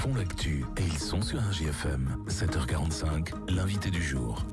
font l'actu et ils sont sur un GFM. 7h45, l'invité du jour.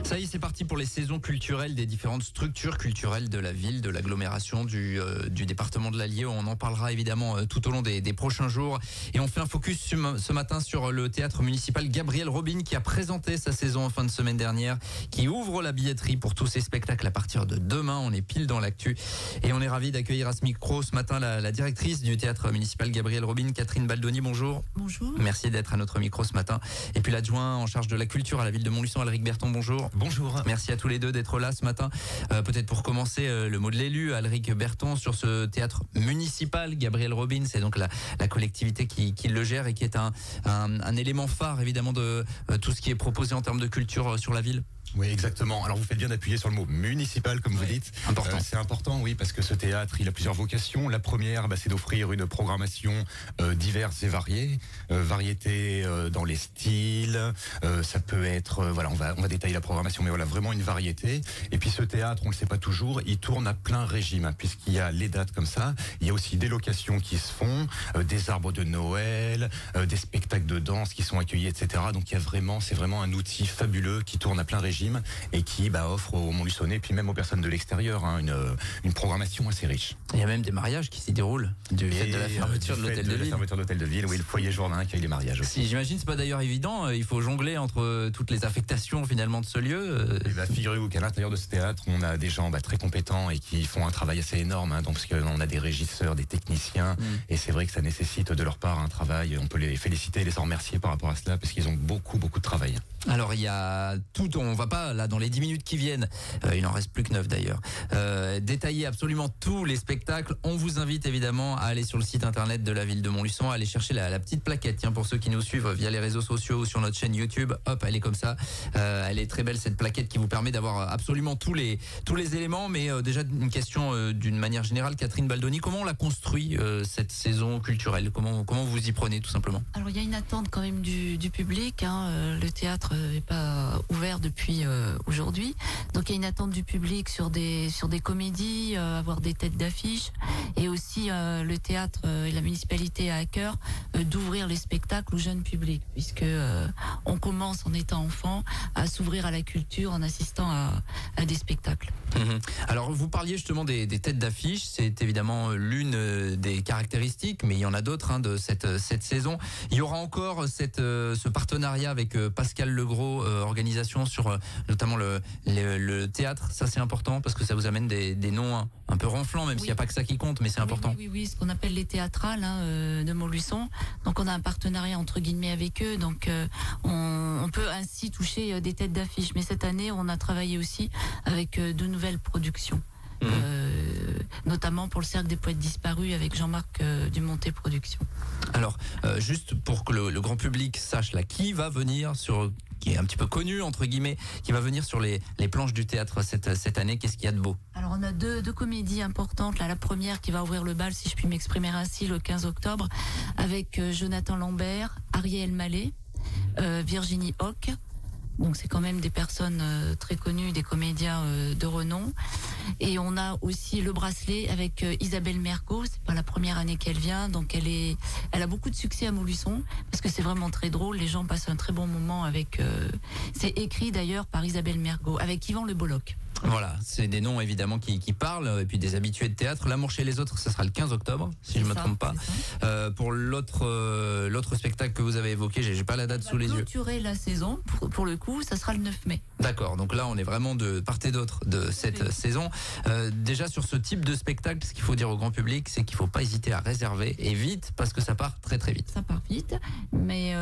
Ça y est, c'est parti pour les saisons culturelles des différentes structures culturelles de la ville, de l'agglomération, du département de l'Allier. On en parlera évidemment tout au long des prochains jours. Et on fait un focus ce matin sur le théâtre municipal Gabriel Robin qui a présenté sa saison en fin de semaine dernière, qui ouvre la billetterie pour tous ses spectacles à partir de demain. On est pile dans l'actu et on est ravis d'accueillir à ce micro ce matin la directrice du théâtre municipal Gabriel Robin, Catherine Baldoni. Bonjour. Bonjour. Merci d'être à notre micro ce matin. Et puis l'adjoint en charge de la culture à la ville de Montluçon, Alric Berton. Bonjour. Bonjour. Merci à tous les deux d'être là ce matin. Peut-être pour commencer, le mot de l'élu, Alric Berton, sur ce théâtre municipal Gabriel Robin. C'est donc la collectivité qui le gère et qui est un élément phare évidemment de tout ce qui est proposé en termes de culture sur la ville. Oui, exactement. Alors vous faites bien d'appuyer sur le mot municipal, comme vous dites. Important. C'est important, oui, parce que ce théâtre, il a plusieurs vocations. La première, c'est d'offrir une programmation diverse et variée. Variété dans les styles. Ça peut être, on va détailler la programmation, mais voilà, vraiment une variété. Et puis ce théâtre, on le sait pas toujours, il tourne à plein régime, hein, puisqu'il y a les dates comme ça. Il y a aussi des locations qui se font, des arbres de Noël, des spectacles de danse qui sont accueillis, etc. Donc c'est vraiment un outil fabuleux qui tourne à plein régime et qui offre aux Montluçonnais, puis même aux personnes de l'extérieur, une programmation assez riche. Il y a même des mariages qui s'y déroulent du fait de la fermeture de l'hôtel de ville. La fermeture de l'hôtel de ville, oui, le foyer Jourdain accueille les mariages aussi. Si, j'imagine c'est pas d'ailleurs évident, il faut jongler entre toutes les affectations finalement de ce lieu. Figurez-vous qu'à l'intérieur de ce théâtre, on a des gens très compétents et qui font un travail assez énorme, donc parce qu'on a des régisseurs, des techniciens, et c'est vrai que ça nécessite de leur part un travail. On peut les féliciter et les en remercier par rapport à cela, parce qu'ils ont beaucoup de travail. Alors il y a tout, on va pas là dans les 10 minutes qui viennent, il en reste plus que 9 d'ailleurs, détailler absolument tous les spectacles. On vous invite évidemment à aller sur le site internet de la ville de Montluçon, à aller chercher la petite plaquette. Tiens, pour ceux qui nous suivent via les réseaux sociaux ou sur notre chaîne YouTube, hop, elle est comme ça. Elle est très belle cette plaquette qui vous permet d'avoir absolument tous les éléments. Mais déjà une question d'une manière générale, Catherine Baldoni, comment on la construit cette saison culturelle? Comment vous y prenez tout simplement? Alors il y a une attente quand même du public, le théâtre n'est pas ouvert depuis aujourd'hui, donc il y a une attente du public sur des comédies, avoir des têtes d'affiche, et aussi le théâtre et la municipalité a à cœur d'ouvrir les spectacles au jeune public, puisque on commence en étant enfant à s'ouvrir à la culture en assistant à des spectacles. Alors vous parliez justement des têtes d'affiche, c'est évidemment l'une des caractéristiques, mais il y en a d'autres de cette saison. Il y aura encore ce partenariat avec Pascal Legros, organisation sur notamment le théâtre. Ça c'est important parce que ça vous amène des noms un peu ronflants, même s'il n'y a pas que ça qui compte, mais c'est important. Oui, ce qu'on appelle les théâtrales de Montluçon. Donc on a un partenariat entre guillemets avec eux, donc on peut ainsi toucher des têtes d'affiche. Mais cette année, on a travaillé aussi avec de nouvelles productions. Notamment pour le Cercle des Poètes Disparus avec Jean-Marc Dumonté Productions. Alors, juste pour que le grand public sache qui va venir qui est un petit peu connu entre guillemets, qui va venir sur les planches du théâtre cette année, qu'est-ce qu'il y a de beau? Alors on a deux comédies importantes. La première qui va ouvrir le bal, si je puis m'exprimer ainsi, le 15 octobre, avec Jonathan Lambert, Ariel Mallet, Virginie Hoc. Donc c'est quand même des personnes très connues, des comédiens de renom. Et on a aussi Le Bracelet avec Isabelle Mergo. C'est pas la première année qu'elle vient, donc elle a beaucoup de succès à Montluçon parce que c'est vraiment très drôle. Les gens passent un très bon moment avec. C'est écrit d'ailleurs par Isabelle Mergo avec Yvan Le Bolloc. Voilà, c'est des noms évidemment qui parlent, et puis des habitués de théâtre. L'amour chez les autres, ça sera le 15 octobre, si je me trompe pas. Pour l'autre spectacle que vous avez évoqué, j'ai pas la date sous les yeux. Clôturer la saison, pour le coup, ça sera le 9 mai. D'accord, donc là on est vraiment de part et d'autre de cette saison. Déjà sur ce type de spectacle, ce qu'il faut dire au grand public, c'est qu'il faut pas hésiter à réserver, et vite, parce que ça part très très vite. Ça part vite, mais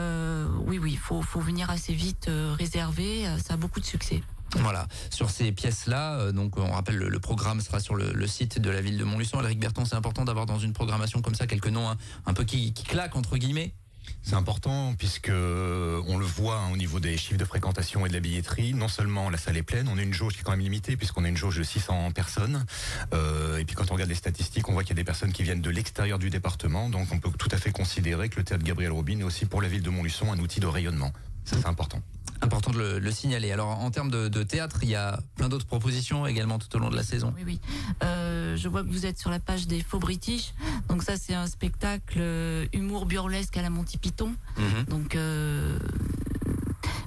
oui, faut venir assez vite réserver, ça a beaucoup de succès. Voilà, sur ces pièces-là, donc on rappelle le programme sera sur le site de la ville de Montluçon. Alric Berton, c'est important d'avoir dans une programmation comme ça quelques noms un peu qui claquent entre guillemets. C'est important puisque on le voit au niveau des chiffres de fréquentation et de la billetterie. Non seulement la salle est pleine, on a une jauge qui est quand même limitée puisqu'on a une jauge de 600 personnes. Et puis quand on regarde les statistiques, on voit qu'il y a des personnes qui viennent de l'extérieur du département. Donc on peut tout à fait considérer que le théâtre Gabriel Robin est aussi pour la ville de Montluçon un outil de rayonnement. Ça, c'est important. Important de le signaler. Alors en termes de théâtre, il y a plein d'autres propositions également tout au long de la saison. Oui. Je vois que vous êtes sur la page des Faux British. Donc ça, c'est un spectacle humour burlesque à la Monty Python. Donc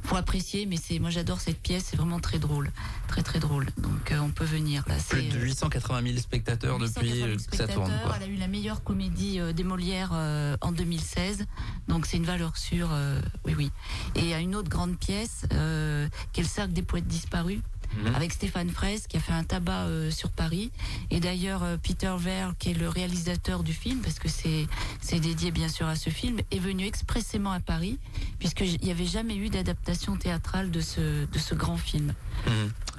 faut apprécier, mais moi j'adore cette pièce, c'est vraiment très drôle, très drôle. Donc on peut venir là. Plus de 880 000 spectateurs depuis que ça tourne. Elle a eu la meilleure comédie des Molières en 2016, donc c'est une valeur sûre. Oui. Et il y a une autre grande pièce qui est le Cercle des Poètes Disparus. Avec Stéphane Fraisse qui a fait un tabac sur Paris, et d'ailleurs Peter Weir, qui est le réalisateur du film, parce que c'est dédié bien sûr à ce film, est venu expressément à Paris puisqu'il n'y avait jamais eu d'adaptation théâtrale de ce grand film.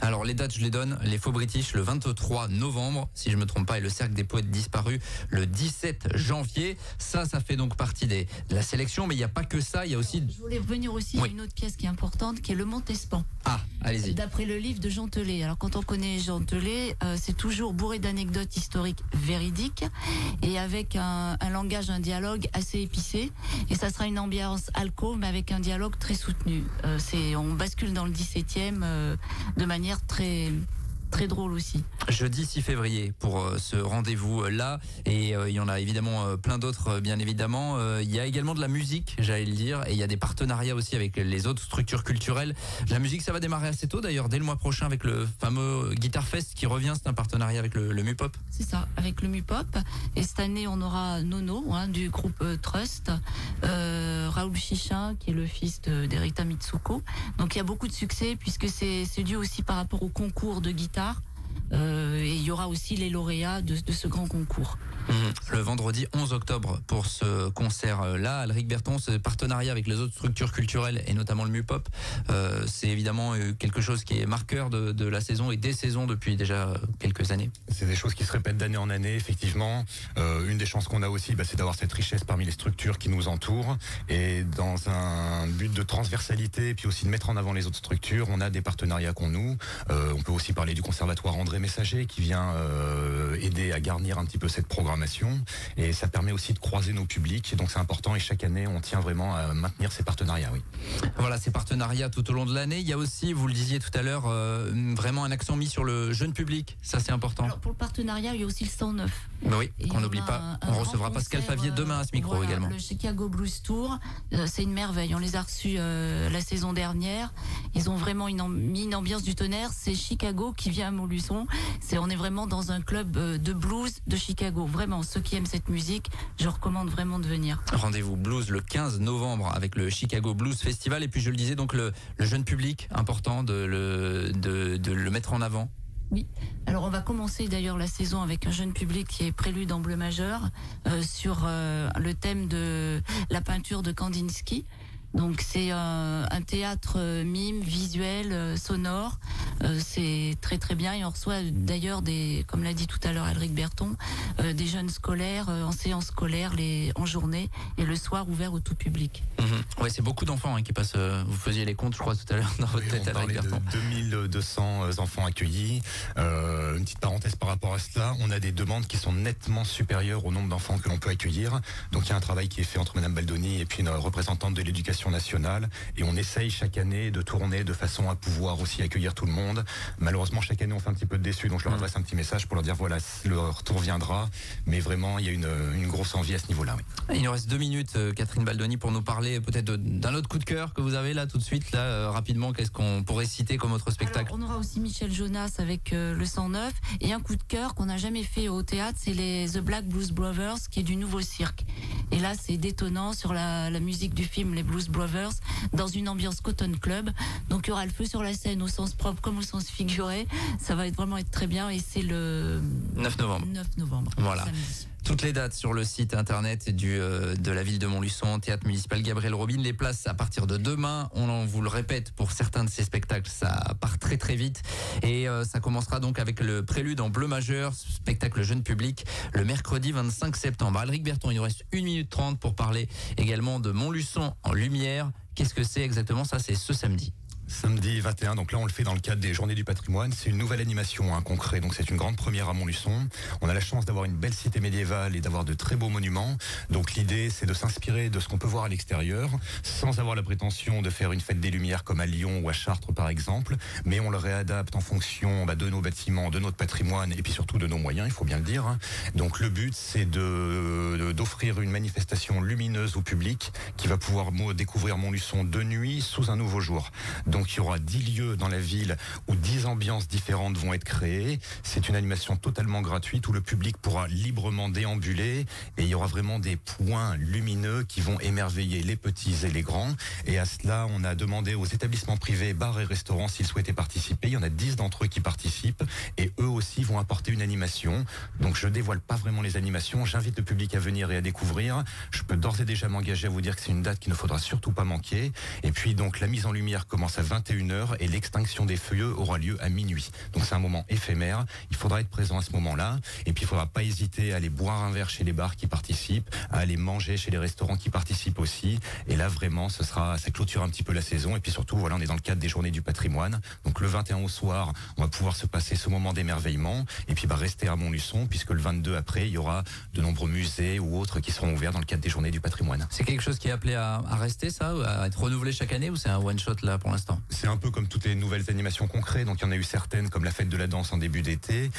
Alors les dates, je les donne. Les Faux British le 23 novembre, si je me trompe pas, et le Cercle des Poètes Disparus le 17 janvier. Ça fait donc partie de la sélection, mais il n'y a pas que ça, il y a aussi... Je voulais revenir aussi à une autre pièce qui est importante, qui est Le Montespan. Ah, allez-y. D'après le livre de Jean Telet. Alors quand on connaît Jean Telet, c'est toujours bourré d'anecdotes historiques véridiques et avec un langage, un dialogue assez épicé. Et ça sera une ambiance alcôve, mais avec un dialogue très soutenu. On bascule dans le 17e de manière très drôle aussi. Jeudi 6 février pour ce rendez-vous là, et il y en a évidemment plein d'autres bien évidemment. Il y a également de la musique, j'allais le dire, et il y a des partenariats aussi avec les autres structures culturelles. La musique, ça va démarrer assez tôt d'ailleurs, dès le mois prochain avec le fameux Guitar Fest qui revient. C'est un partenariat avec le Mupop. C'est ça, avec le Mupop. Et cette année on aura Nono du groupe Trust, Raoul Chichin qui est le fils d'Erita Mitsuko. Donc il y a beaucoup de succès puisque c'est dû aussi par rapport au concours de guitare. Et il y aura aussi les lauréats de ce grand concours. Le vendredi 11 octobre pour ce concert-là, Alric Berton, ce partenariat avec les autres structures culturelles et notamment le Mupop, c'est évidemment quelque chose qui est marqueur de la saison et des saisons depuis déjà quelques années. C'est des choses qui se répètent d'année en année, effectivement. Une des chances qu'on a aussi, c'est d'avoir cette richesse parmi les structures qui nous entourent. Et dans un but de transversalité, et puis aussi de mettre en avant les autres structures, on a des partenariats qu'on noue. On peut aussi parler du conservatoire André Messager qui vient aider à garnir un petit peu cette programmation, et ça permet aussi de croiser nos publics, et donc c'est important, et chaque année on tient vraiment à maintenir ces partenariats. Oui. Voilà, ces partenariats tout au long de l'année. Il y a aussi, vous le disiez tout à l'heure, vraiment un accent mis sur le jeune public, ça c'est important. Alors pour le partenariat, il y a aussi le 109. Oui, qu'on n'oublie pas, on recevra Pascal Favier demain à ce micro également. Le Chicago Blues Tour, c'est une merveille, on les a reçus la saison dernière, ils ont vraiment mis une ambiance du tonnerre. C'est Chicago qui vient à Montluçon, on est vraiment dans un club de blues de Chicago. Vraiment, ceux qui aiment cette musique, je recommande vraiment de venir. Rendez-vous blues le 15 novembre avec le Chicago Blues Festival. Et puis je le disais, donc le jeune public, important de le mettre en avant. Oui, alors on va commencer d'ailleurs la saison avec un jeune public qui est Prélude en bleu majeur sur le thème de la peinture de Kandinsky. Donc c'est un théâtre mime, visuel, sonore. C'est très bien, et on reçoit d'ailleurs comme l'a dit tout à l'heure Alric Berton, des jeunes scolaires en séance scolaire en journée, et le soir ouvert au tout public. Ouais, c'est beaucoup d'enfants qui passent. Vous faisiez les comptes, je crois, tout à l'heure dans votre tête, Alric Berton. 2200 enfants accueillis. Une petite parenthèse par rapport à cela, on a des demandes qui sont nettement supérieures au nombre d'enfants que l'on peut accueillir. Donc il y a un travail qui est fait entre Madame Baldoni et puis une représentante de l'éducation nationale, et on essaye chaque année de tourner de façon à pouvoir aussi accueillir tout le monde. Malheureusement, chaque année on fait un petit peu de déçus, donc je leur adresse un petit message pour leur dire voilà, le retour viendra, mais vraiment il y a une grosse envie à ce niveau-là. Oui. Il nous reste 2 minutes, Catherine Baldoni, pour nous parler peut-être d'un autre coup de cœur que vous avez là tout de suite, rapidement. Qu'est-ce qu'on pourrait citer comme autre spectacle? Alors, on aura aussi Michel Jonas avec le 109, et un coup de cœur qu'on n'a jamais fait au théâtre, c'est les The Black Blues Brothers, qui est du Nouveau Cirque. Et là c'est détonnant sur la musique du film Les Blues Brothers, dans une ambiance Cotton Club. Donc il y aura le feu sur la scène au sens propre comme au sens figuré. Ça va vraiment être très bien, et c'est le 9 novembre. 9 novembre. Voilà. Samedi. Toutes les dates sur le site internet de la ville de Montluçon, théâtre municipal Gabriel Robin. Les places à partir de demain, on vous le répète, pour certains de ces spectacles, ça part très vite. Et ça commencera donc avec le Prélude en bleu majeur, spectacle jeune public, le mercredi 25 septembre. Alric Berton, il nous reste 1 minute 30 pour parler également de Montluçon en lumière. Qu'est-ce que c'est exactement? Ça, c'est ce samedi. Samedi 21, donc là on le fait dans le cadre des Journées du patrimoine. C'est une nouvelle animation qu'on crée, donc c'est une grande première à Montluçon. On a la chance d'avoir une belle cité médiévale et d'avoir de très beaux monuments. Donc l'idée c'est de s'inspirer de ce qu'on peut voir à l'extérieur, sans avoir la prétention de faire une fête des Lumières comme à Lyon ou à Chartres par exemple, mais on le réadapte en fonction de nos bâtiments, de notre patrimoine et puis surtout de nos moyens, il faut bien le dire. Donc le but c'est d'offrir une manifestation lumineuse au public qui va pouvoir découvrir Montluçon de nuit sous un nouveau jour. Donc il y aura 10 lieux dans la ville où 10 ambiances différentes vont être créées. C'est une animation totalement gratuite où le public pourra librement déambuler et il y aura vraiment des points lumineux qui vont émerveiller les petits et les grands. Et à cela, on a demandé aux établissements privés, bars et restaurants s'ils souhaitaient participer. Il y en a 10 d'entre eux qui participent et eux aussi vont apporter une animation. Donc je dévoile pas vraiment les animations. J'invite le public à venir et à découvrir. Je peux d'ores et déjà m'engager à vous dire que c'est une date qu'il ne faudra surtout pas manquer. Et puis donc la mise en lumière commence à 21h et l'extinction des feux aura lieu à minuit. Donc c'est un moment éphémère. Il faudra être présent à ce moment-là. Et puis il faudra pas hésiter à aller boire un verre chez les bars qui participent, à aller manger chez les restaurants qui participent aussi. Et là vraiment, ça clôture un petit peu la saison. Et puis surtout, voilà, on est dans le cadre des Journées du patrimoine. Donc le 21 au soir, on va pouvoir se passer ce moment d'émerveillement. Et puis rester à Montluçon, puisque le 22 après, il y aura de nombreux musées ou autres qui seront ouverts dans le cadre des Journées du patrimoine. C'est quelque chose qui est appelé à rester, ça, à être renouvelé chaque année, ou c'est un one-shot là pour l'instant? C'est un peu comme toutes les nouvelles animations qu'on crée. Donc il y en a eu certaines comme la fête de la danse en début d'été.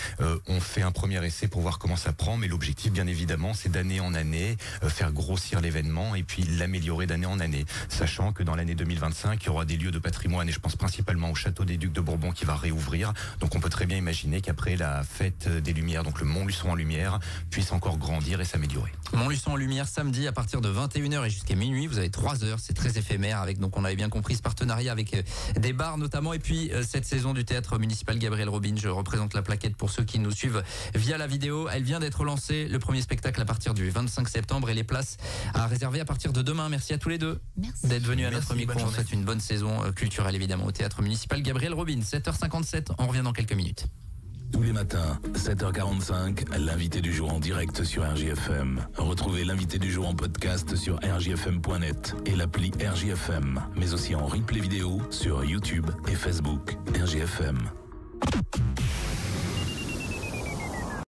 On fait un premier essai pour voir comment ça prend, mais l'objectif bien évidemment c'est d'année en année faire grossir l'événement et puis l'améliorer d'année en année. Sachant que dans l'année 2025 il y aura des lieux de patrimoine et je pense principalement au château des Ducs de Bourbon qui va réouvrir. Donc on peut très bien imaginer qu'après la fête des Lumières, donc le Montluçon en Lumière, puisse encore grandir et s'améliorer. Montluçon en Lumière samedi à partir de 21h et jusqu'à minuit. Vous avez 3 heures, c'est très éphémère avec, donc on avait bien compris, ce partenariat avec des bars notamment. Et puis cette saison du théâtre municipal Gabriel Robin, je représente la plaquette pour ceux qui nous suivent via la vidéo. Elle vient d'être lancée, le premier spectacle à partir du 25 septembre et les places à réserver à partir de demain. Merci à tous les deux d'être venus à notre micro. On souhaite une bonne saison culturelle évidemment au théâtre municipal Gabriel Robin. 7h57, on revient dans quelques minutes. Tous les matins, 7h45, l'invité du jour en direct sur RJFM. Retrouvez l'invité du jour en podcast sur rjfm.net et l'appli RJFM, mais aussi en replay vidéo sur YouTube et Facebook. RJFM.